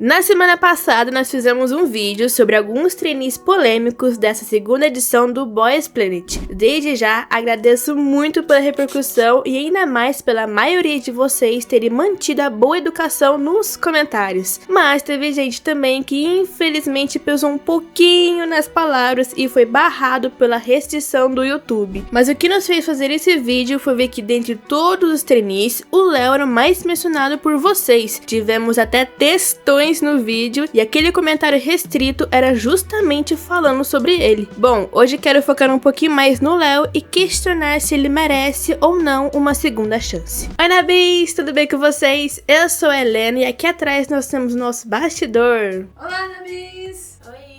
Na semana passada, nós fizemos um vídeo sobre alguns trainees polêmicos dessa segunda edição do Boys Planet. Desde já, agradeço muito pela repercussão e ainda mais pela maioria de vocês terem mantido a boa educação nos comentários. Mas teve gente também que infelizmente pesou um pouquinho nas palavras e foi barrado pela restrição do YouTube. Mas o que nos fez fazer esse vídeo foi ver que dentre todos os trainees, o Léo era o mais mencionado por vocês. Tivemos até textões no vídeo e aquele comentário restrito era justamente falando sobre ele. Bom, hoje quero focar um pouquinho mais no Léo e questionar se ele merece ou não uma segunda chance. Oi Nabis, tudo bem com vocês? Eu sou a Helena e aqui atrás nós temos o nosso bastidor. Olá Nabis! Oi!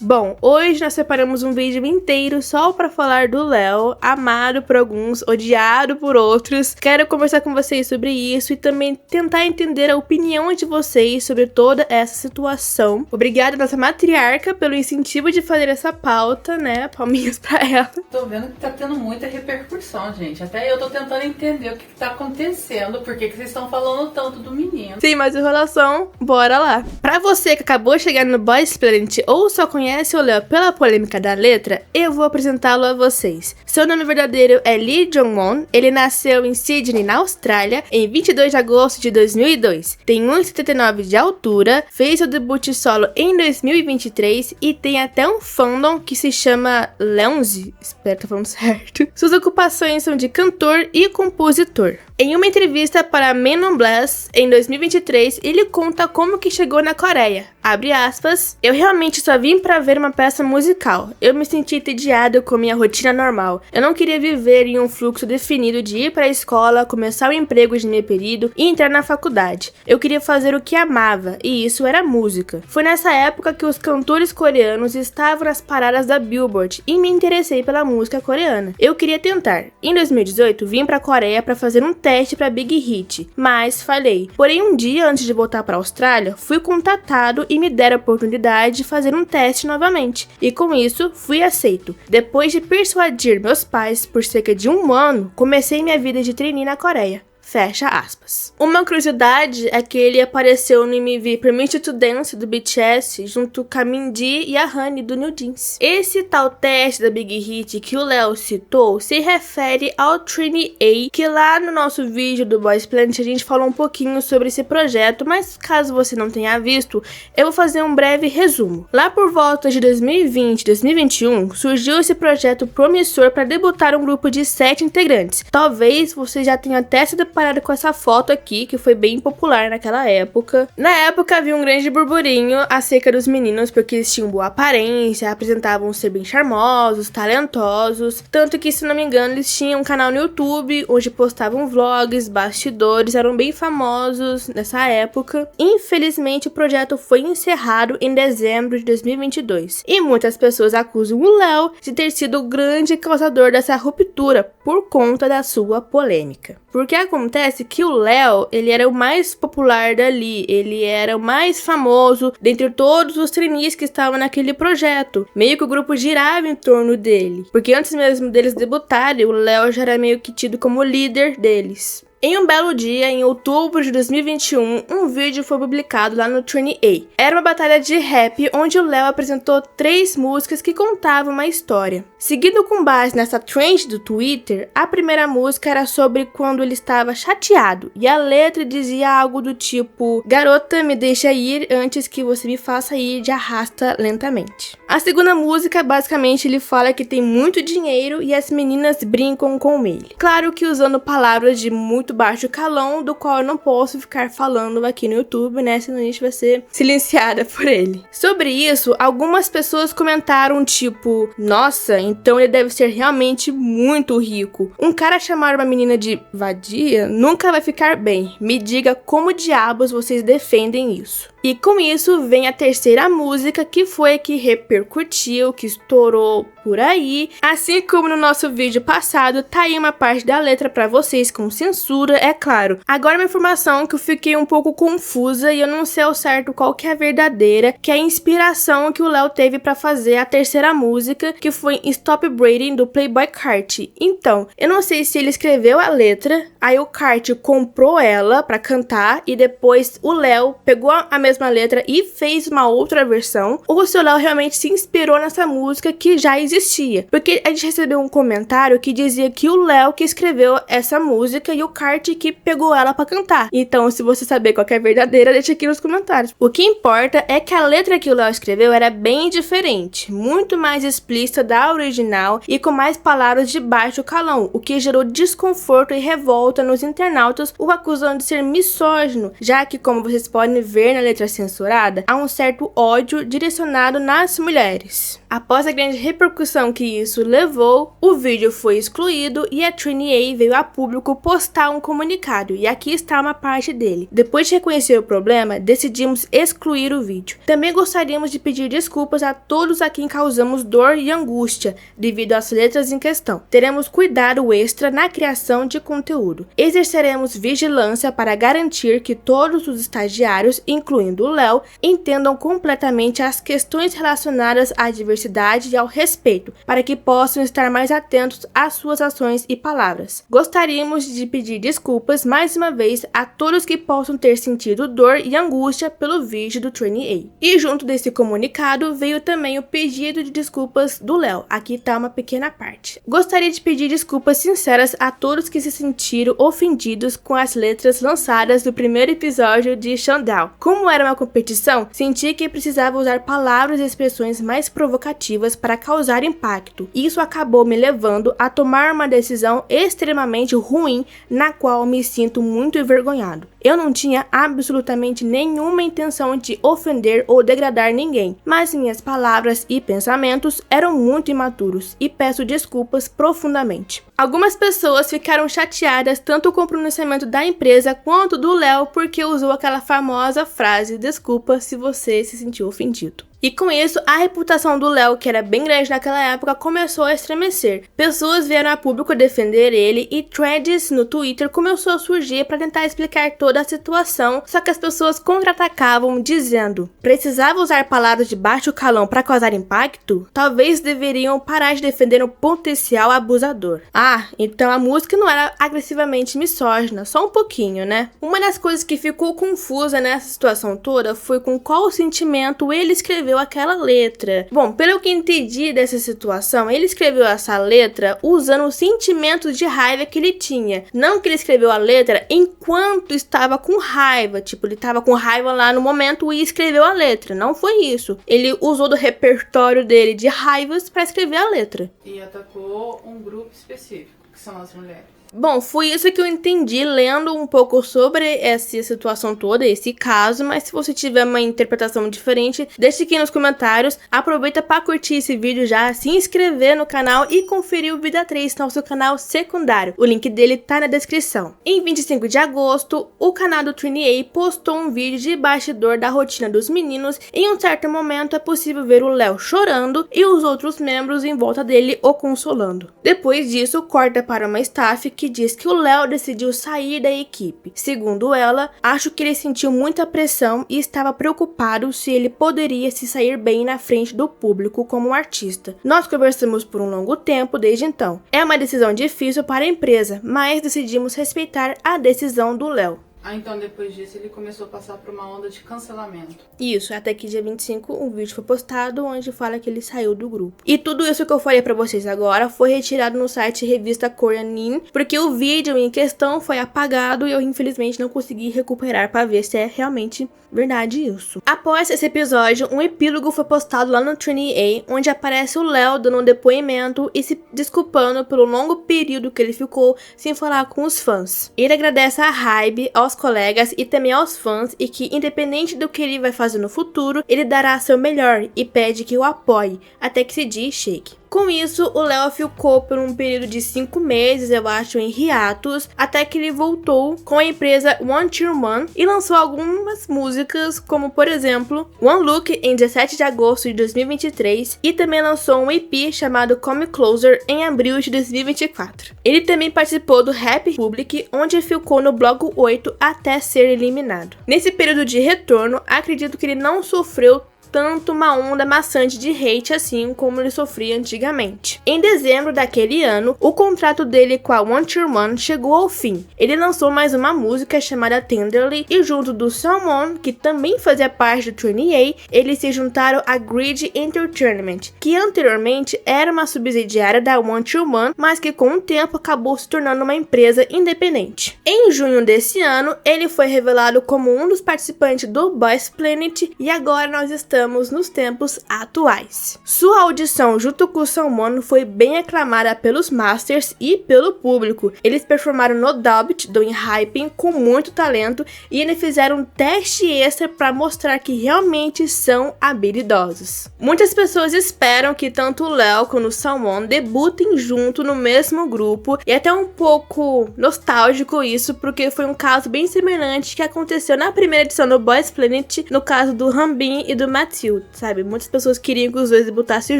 Bom, hoje nós separamos um vídeo inteiro só pra falar do Léo, amado por alguns, odiado por outros. Quero conversar com vocês sobre isso e também tentar entender a opinião de vocês sobre toda essa situação. Obrigada, nossa matriarca, pelo incentivo de fazer essa pauta, né? Palminhas pra ela. Tô vendo que tá tendo muita repercussão, gente. Até eu tô tentando entender o que tá acontecendo, por que vocês estão falando tanto do menino. Sim, mas enrolação, bora lá. Pra você que acabou de chegar no Boys Planet ou só conhece o Léo pela polêmica da letra, eu vou apresentá-lo a vocês. Seu nome verdadeiro é Lee Jong-won, ele nasceu em Sydney, na Austrália, em 22 de agosto de 2002. Tem 1,79 de altura, fez seu debut solo em 2023 e tem até um fandom que se chama Leonzi, espero que tô falando certo. Suas ocupações são de cantor e compositor. Em uma entrevista para Men on Blast, em 2023, ele conta como que chegou na Coreia. Abre aspas, eu realmente só vim pra ver uma peça musical. Eu me senti entediado com minha rotina normal. Eu não queria viver em um fluxo definido de ir pra escola, começar o emprego de meu período e entrar na faculdade. Eu queria fazer o que amava, e isso era música. Foi nessa época que os cantores coreanos estavam nas paradas da Billboard e me interessei pela música coreana. Eu queria tentar. Em 2018, vim pra Coreia pra fazer um teste pra Big Hit, mas falhei. Porém, um dia antes de voltar pra Austrália, fui contatado e me deram a oportunidade de fazer um teste novamente. E com isso, fui aceito. Depois de persuadir meus pais por cerca de um ano, comecei minha vida de trainee na Coreia. Fecha aspas. Uma curiosidade é que ele apareceu no MV Permission to Dance do BTS junto com a Mindy e a Honey do New Jeans. Esse tal teste da Big Hit que o Léo citou se refere ao Trainee A, que lá no nosso vídeo do Boys Planet a gente falou um pouquinho sobre esse projeto, mas caso você não tenha visto, eu vou fazer um breve resumo. Lá por volta de 2020 e 2021, surgiu esse projeto promissor para debutar um grupo de 7 integrantes. Talvez você já tenha até se deparado com essa foto aqui, que foi bem popular naquela época. Na época havia um grande burburinho acerca dos meninos, porque eles tinham boa aparência, apresentavam ser bem charmosos, talentosos, tanto que, se não me engano, eles tinham um canal no YouTube, onde postavam vlogs, bastidores, eram bem famosos nessa época. Infelizmente, o projeto foi encerrado em dezembro de 2022, e muitas pessoas acusam o Léo de ter sido o grande causador dessa ruptura, por conta da sua polêmica. Porque acontece que o Léo, ele era o mais popular dali, ele era o mais famoso dentre todos os trainees que estavam naquele projeto. Meio que o grupo girava em torno dele, porque antes mesmo deles debutarem, o Léo já era meio que tido como líder deles. Em um belo dia, em outubro de 2021, um vídeo foi publicado lá no Trainee A. Era uma batalha de rap, onde o Léo apresentou 3 músicas que contavam uma história. Seguindo com base nessa trend do Twitter, a primeira música era sobre quando ele estava chateado, e a letra dizia algo do tipo: garota, me deixa ir antes que você me faça ir de arrasta lentamente. A segunda música, basicamente, ele fala que tem muito dinheiro e as meninas brincam com ele. Claro que usando palavras de muito baixo calão, do qual eu não posso ficar falando aqui no YouTube, né, senão a gente vai ser silenciada por ele. Sobre isso, algumas pessoas comentaram tipo: nossa, então ele deve ser realmente muito rico. Um cara chamar uma menina de vadia nunca vai ficar bem. Me diga como diabos vocês defendem isso. E com isso vem a terceira música, que foi a que repercutiu, que estourou por aí. Assim como no nosso vídeo passado, tá aí uma parte da letra pra vocês com censura, é claro. Agora uma informação que eu fiquei um pouco confusa e eu não sei ao certo qual que é a verdadeira, que é a inspiração que o Léo teve pra fazer a terceira música, que foi Stop Breathing, do Playboi Carti. Então, eu não sei se ele escreveu a letra, aí o Carti comprou ela pra cantar e depois o Léo pegou a mesma mesma letra e fez uma outra versão, ou se o Léo realmente se inspirou nessa música que já existia. Porque a gente recebeu um comentário que dizia que o Léo que escreveu essa música e o Kart que pegou ela pra cantar. Então, se você saber qual que é verdadeira, deixa aqui nos comentários. O que importa é que a letra que o Léo escreveu era bem diferente, muito mais explícita da original e com mais palavras de baixo calão, o que gerou desconforto e revolta nos internautas, o acusando de ser misógino, já que, como vocês podem ver na letra censurada, há um certo ódio direcionado nas mulheres. Após a grande repercussão que isso levou, o vídeo foi excluído e a Trini A veio a público postar um comunicado, e aqui está uma parte dele. Depois de reconhecer o problema, decidimos excluir o vídeo. Também gostaríamos de pedir desculpas a todos a quem causamos dor e angústia devido às letras em questão. Teremos cuidado extra na criação de conteúdo. Exerceremos vigilância para garantir que todos os estagiários, incluindo o Léo, entendam completamente as questões relacionadas à diversidade e ao respeito, para que possam estar mais atentos às suas ações e palavras. Gostaríamos de pedir desculpas mais uma vez a todos que possam ter sentido dor e angústia pelo vídeo do Trini A. E junto desse comunicado veio também o pedido de desculpas do Léo. Aqui tá uma pequena parte. Gostaria de pedir desculpas sinceras a todos que se sentiram ofendidos com as letras lançadas do primeiro episódio de Showdown. Como era uma competição, senti que precisava usar palavras e expressões mais provocativas para causar impacto. Isso acabou me levando a tomar uma decisão extremamente ruim, na qual me sinto muito envergonhado. Eu não tinha absolutamente nenhuma intenção de ofender ou degradar ninguém, mas minhas palavras e pensamentos eram muito imaturos e peço desculpas profundamente. Algumas pessoas ficaram chateadas tanto com o pronunciamento da empresa quanto do Léo porque usou aquela famosa frase "desculpa se você se sentiu ofendido". E com isso, a reputação do Léo, que era bem grande naquela época, começou a estremecer. Pessoas vieram a público defender ele e threads no Twitter começou a surgir para tentar explicar toda a situação, só que as pessoas contra-atacavam dizendo: precisava usar palavras de baixo calão para causar impacto? Talvez deveriam parar de defender um potencial abusador. Ah, então a música não era agressivamente misógina, só um pouquinho, né? Uma das coisas que ficou confusa nessa situação toda foi com qual sentimento ele escreveu aquela letra. Bom, pelo que entendi dessa situação, ele escreveu essa letra usando o sentimento de raiva que ele tinha. Não que ele escreveu a letra enquanto estava com raiva, tipo, ele estava com raiva lá no momento e escreveu a letra. Não foi isso. Ele usou do repertório dele de raivas para escrever a letra. E atacou um grupo específico, que são as mulheres. Bom, foi isso que eu entendi lendo um pouco sobre essa situação toda, esse caso, mas se você tiver uma interpretação diferente, deixe aqui nos comentários. Aproveita para curtir esse vídeo já, se inscrever no canal e conferir o Vida 3, nosso canal secundário. O link dele tá na descrição. Em 25 de agosto, o canal do Trini A postou um vídeo de bastidor da rotina dos meninos. Em um certo momento é possível ver o Léo chorando e os outros membros em volta dele o consolando. Depois disso, corta para uma staff que diz que o Léo decidiu sair da equipe. Segundo ela, acho que ele sentiu muita pressão e estava preocupado se ele poderia se sair bem na frente do público como um artista. Nós conversamos por um longo tempo desde então. É uma decisão difícil para a empresa, mas decidimos respeitar a decisão do Léo. Ah, então depois disso ele começou a passar por uma onda de cancelamento. Isso, até que dia 25 um vídeo foi postado onde fala que ele saiu do grupo. E tudo isso que eu falei pra vocês agora foi retirado no site revista Koreanin, porque o vídeo em questão foi apagado e eu infelizmente não consegui recuperar pra ver se é realmente verdade isso. Após esse episódio, um epílogo foi postado lá no Trini A, onde aparece o Léo dando um depoimento e se desculpando pelo longo período que ele ficou sem falar com os fãs. Ele agradece a Hybe, aos colegas e também aos fãs e que, independente do que ele vai fazer no futuro, ele dará seu melhor e pede que o apoie, até que se diz shake. Com isso, o Léo ficou por um período de 5 meses, eu acho, em hiatus, até que ele voltou com a empresa One Tier One e lançou algumas músicas, como por exemplo, One Look em 17 de agosto de 2023 e também lançou um EP chamado Come Closer em abril de 2024. Ele também participou do Rap Public, onde ficou no bloco 8 até ser eliminado. Nesse período de retorno, acredito que ele não sofreu tanto uma onda maçante de hate assim como ele sofria antigamente. Em dezembro daquele ano, o contrato dele com a One Tree One chegou ao fim. Ele lançou mais uma música chamada Tenderly e junto do Salmon, que também fazia parte do 28, eles se juntaram a Grid Entertainment, que anteriormente era uma subsidiária da One Tree One, mas que com o tempo acabou se tornando uma empresa independente. Em junho desse ano, ele foi revelado como um dos participantes do Boys Planet e agora nós estamos nos tempos atuais. Sua audição junto com o Salmon foi bem aclamada pelos Masters e pelo público. Eles performaram no Dubbed do Enhypen com muito talento e eles fizeram um teste extra para mostrar que realmente são habilidosos. Muitas pessoas esperam que tanto o Léo quanto o Salmon debutem junto no mesmo grupo e é até um pouco nostálgico isso, porque foi um caso bem semelhante que aconteceu na primeira edição do Boys Planet, no caso do Hanbin e do Matthew, sabe? Muitas pessoas queriam que os dois debutassem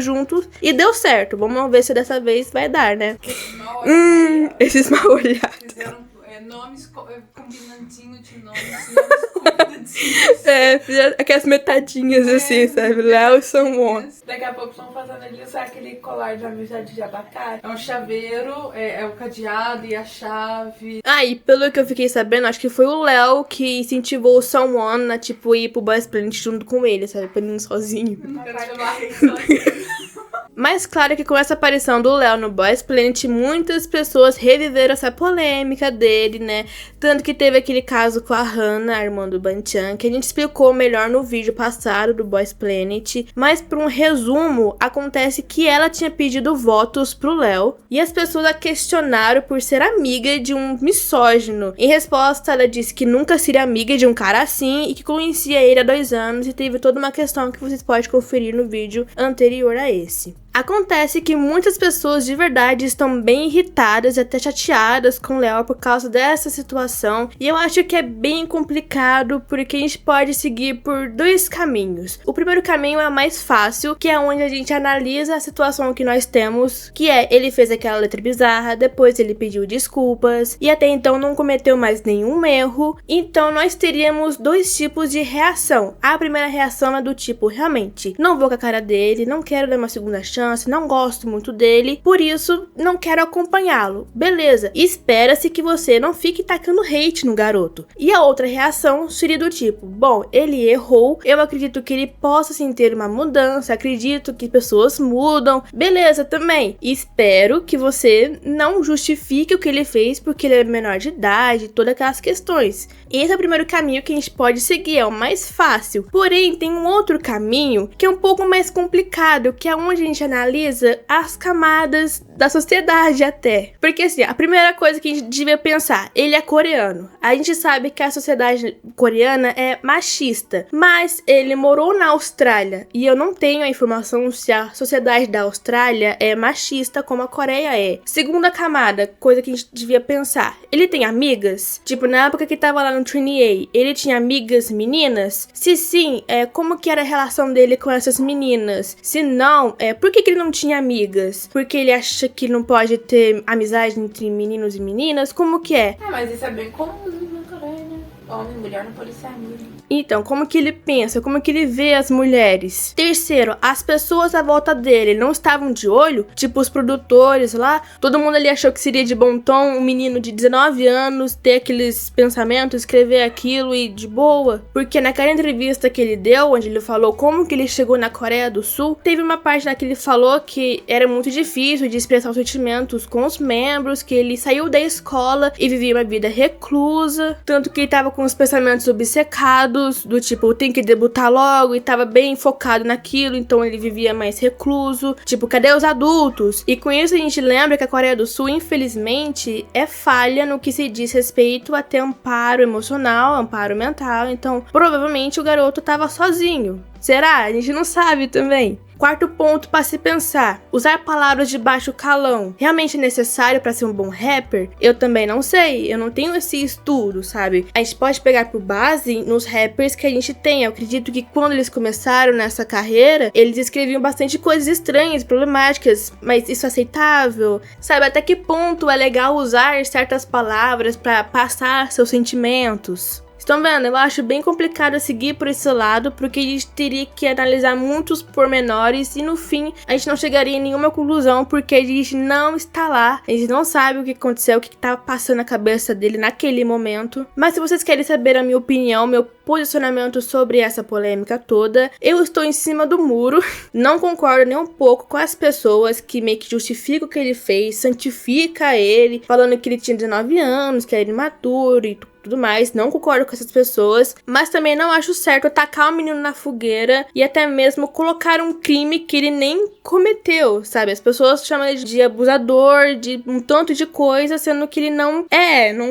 juntos e deu certo. Vamos ver se dessa vez vai dar, né? Esses mal olhados. Fizeram nomes combinandinho de nomes combinandinhos. Fizeram aquelas metadinhas assim, sabe? Léo e Salmon. Daqui a pouco estão fazendo ele usar aquele colar de amizade de abacate. É um chaveiro, é o cadeado e a chave. E pelo que eu fiquei sabendo, acho que foi o Léo que incentivou o Salmon a, tipo, ir pro Boys Planet junto com ele, sabe? Pra ele ir sozinho. Mas claro que com essa aparição do Léo no Boys Planet, muitas pessoas reviveram essa polêmica dele, né? Tanto que teve aquele caso com a Hannah, a irmã do Banchan, que a gente explicou melhor no vídeo passado do Boys Planet. Mas por um resumo, acontece que ela tinha pedido votos pro Léo e as pessoas a questionaram por ser amiga de um misógino. Em resposta, ela disse que nunca seria amiga de um cara assim e que conhecia ele há 2 anos e teve toda uma questão que vocês podem conferir no vídeo anterior a esse. Acontece que muitas pessoas de verdade estão bem irritadas e até chateadas com o Léo por causa dessa situação. E eu acho que é bem complicado porque a gente pode seguir por 2 caminhos. O primeiro caminho é o mais fácil, que é onde a gente analisa a situação que nós temos, que é ele fez aquela letra bizarra, depois ele pediu desculpas e até então não cometeu mais nenhum erro. Então nós teríamos 2 tipos de reação. A primeira reação é do tipo, realmente, não vou com a cara dele, não quero dar uma segunda chance, não gosto muito dele, por isso não quero acompanhá-lo. Beleza, espera-se que você não fique tacando hate no garoto. E a outra reação seria do tipo, bom, ele errou, eu acredito que ele possa sim ter uma mudança, acredito que pessoas mudam, beleza também. Espero que você não justifique o que ele fez porque ele é menor de idade, todas aquelas questões. Esse é o primeiro caminho que a gente pode seguir, é o mais fácil. Porém, tem um outro caminho que é um pouco mais complicado, que é onde a gente analisa as camadas da sociedade até. Porque assim, a primeira coisa que a gente devia pensar, ele é coreano. A gente sabe que a sociedade coreana é machista, mas ele morou na Austrália e eu não tenho a informação se a sociedade da Austrália é machista como a Coreia é. Segunda camada, coisa que a gente devia pensar, ele tem amigas? Tipo, na época que tava lá no 28, ele tinha amigas meninas? Se sim, como que era a relação dele com essas meninas? Se não, por que ele não tinha amigas? Porque ele acha que não pode ter amizade entre meninos e meninas? Como que é? Mas isso é bem comum na Coreia, né? Homem e mulher não podem ser amigos. Então, como que ele pensa? Como que ele vê as mulheres? Terceiro, as pessoas à volta dele não estavam de olho? Tipo, os produtores lá, todo mundo ali achou que seria de bom tom um menino de 19 anos ter aqueles pensamentos, escrever aquilo e de boa? Porque naquela entrevista que ele deu, onde ele falou como que ele chegou na Coreia do Sul, teve uma parte lá que ele falou que era muito difícil de expressar os sentimentos com os membros, que ele saiu da escola e vivia uma vida reclusa, tanto que ele tava com os pensamentos obcecados, do tipo, tem que debutar logo, e tava bem focado naquilo, então ele vivia mais recluso, tipo, cadê os adultos? E com isso a gente lembra que a Coreia do Sul, infelizmente, é falha no que se diz respeito a ter amparo emocional, amparo mental, então provavelmente o garoto tava sozinho. Será? A gente não sabe também. Quarto ponto para se pensar, usar palavras de baixo calão realmente é necessário para ser um bom rapper? Eu também não sei, eu não tenho esse estudo, sabe? A gente pode pegar por base nos rappers que a gente tem. Eu acredito que quando eles começaram nessa carreira, eles escreviam bastante coisas estranhas, problemáticas, mas isso é aceitável? Sabe, até que ponto é legal usar certas palavras para passar seus sentimentos? Estão vendo? Eu acho bem complicado seguir por esse lado, porque a gente teria que analisar muitos pormenores e no fim a gente não chegaria em nenhuma conclusão, porque a gente não está lá, a gente não sabe o que aconteceu, o que estava passando na cabeça dele naquele momento. Mas se vocês querem saber a minha opinião, meu posicionamento sobre essa polêmica toda, eu estou em cima do muro, não concordo nem um pouco com as pessoas que meio que justificam o que ele fez, santifica ele, falando que ele tinha 19 anos, que era imaturo e tudo mais, não concordo com essas pessoas, mas também não acho certo atacar o menino na fogueira e até mesmo colocar um crime que ele nem cometeu, sabe? As pessoas chamam ele de abusador, de um tanto de coisa, sendo que ele não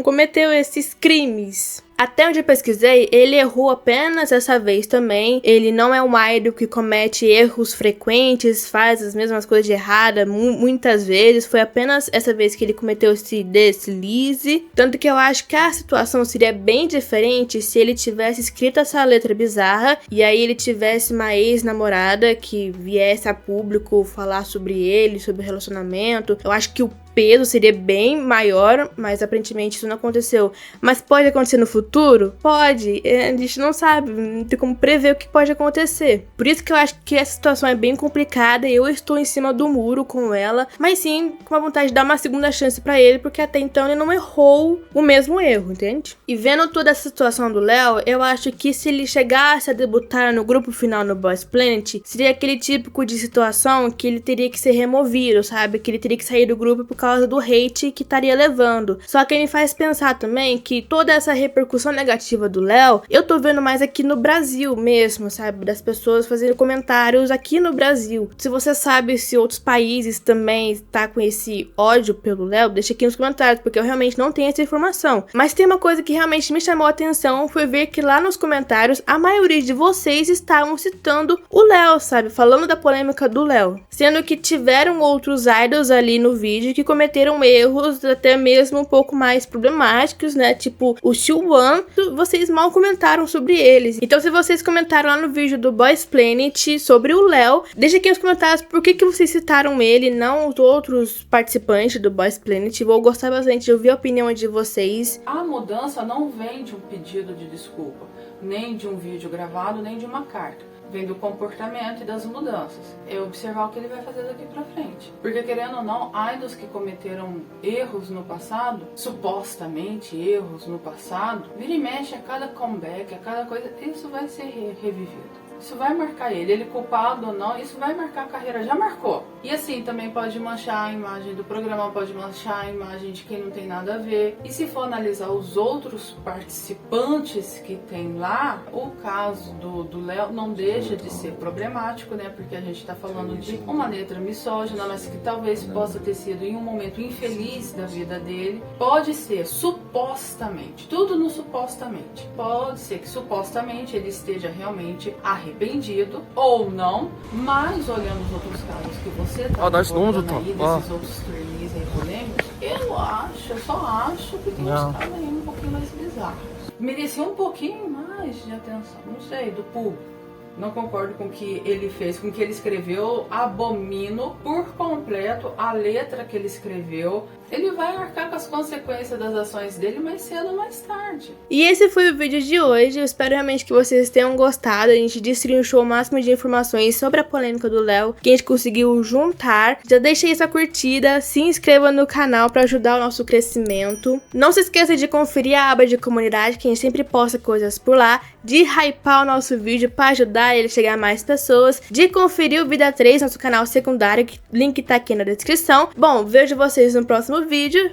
cometeu esses crimes. Até onde eu pesquisei, ele errou apenas essa vez também. Ele não é um idol que comete erros frequentes, faz as mesmas coisas de errada muitas vezes. Foi apenas essa vez que ele cometeu esse deslize. Tanto que eu acho que a situação seria bem diferente se ele tivesse escrito essa letra bizarra e aí ele tivesse uma ex-namorada que viesse a público falar sobre ele, sobre o relacionamento. Eu acho que o peso seria bem maior, mas aparentemente isso não aconteceu. Mas pode acontecer no futuro? Pode. A gente não sabe, não tem como prever o que pode acontecer. Por isso que eu acho que essa situação é bem complicada e eu estou em cima do muro com ela, mas sim com a vontade de dar uma segunda chance pra ele, porque até então ele não errou o mesmo erro, entende? E vendo toda essa situação do Léo, eu acho que se ele chegasse a debutar no grupo final no Boys Planet, seria aquele típico de situação que ele teria que ser removido, sabe? Que ele teria que sair do grupo por causa do hate que estaria levando. Só que me faz pensar também que toda essa repercussão negativa do Léo, eu tô vendo mais aqui no Brasil mesmo, sabe? Das pessoas fazendo comentários aqui no Brasil. Se você sabe se outros países também tá com esse ódio pelo Léo, deixa aqui nos comentários, porque eu realmente não tenho essa informação. Mas tem uma coisa que realmente me chamou a atenção, foi ver que lá nos comentários, a maioria de vocês estavam citando o Léo, sabe? Falando da polêmica do Léo. Sendo que tiveram outros idols ali no vídeo que cometeram erros até mesmo um pouco mais problemáticos, né? Tipo, o Xiuwan, vocês mal comentaram sobre eles. Então, se vocês comentaram lá no vídeo do Boys Planet sobre o Léo, deixa aqui nos comentários por que vocês citaram ele, não os outros participantes do Boys Planet. Vou gostar bastante de ouvir a opinião de vocês. A mudança não vem de um pedido de desculpa, nem de um vídeo gravado, nem de uma carta. Vem do comportamento e das mudanças. É observar o que ele vai fazer daqui pra frente. Porque, querendo ou não, idols que cometeram erros no passado, supostamente erros no passado, vira e mexe a cada comeback, a cada coisa, isso vai ser revivido. Isso vai marcar ele culpado ou não, isso vai marcar a carreira, já marcou. E assim, também pode manchar a imagem do programa, pode manchar a imagem de quem não tem nada a ver. E se for analisar os outros participantes que tem lá, o caso do Léo não deixa de ser problemático, né? Porque a gente tá falando de uma letra misógina, mas que talvez possa ter sido em um momento infeliz da vida dele. Pode ser, supostamente, tudo no supostamente. Pode ser que supostamente ele esteja realmente arrependido ou não, mas olhando os outros casos que você tá abordando aí, desses outros trainees aí polêmicos, eu só acho que tem uns casos aí um pouquinho mais bizarros. Merecia um pouquinho mais de atenção, não sei, do público. Não concordo com o que ele fez, com o que ele escreveu, abomino por completo a letra que ele escreveu. Ele vai arcar com as consequências das ações dele mais cedo ou mais tarde. E esse foi o vídeo de hoje, eu espero realmente que vocês tenham gostado. A gente destrinchou o máximo de informações sobre a polêmica do Léo, que a gente conseguiu juntar. Já deixa aí sua curtida, se inscreva no canal para ajudar o nosso crescimento. Não se esqueça de conferir a aba de comunidade, que a gente sempre posta coisas por lá, de hypar o nosso vídeo para ajudar ele a chegar a mais pessoas, de conferir o Vida 3, nosso canal secundário, que o link tá aqui na descrição. Bom, vejo vocês no próximo vídeo.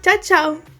Tchau, tchau!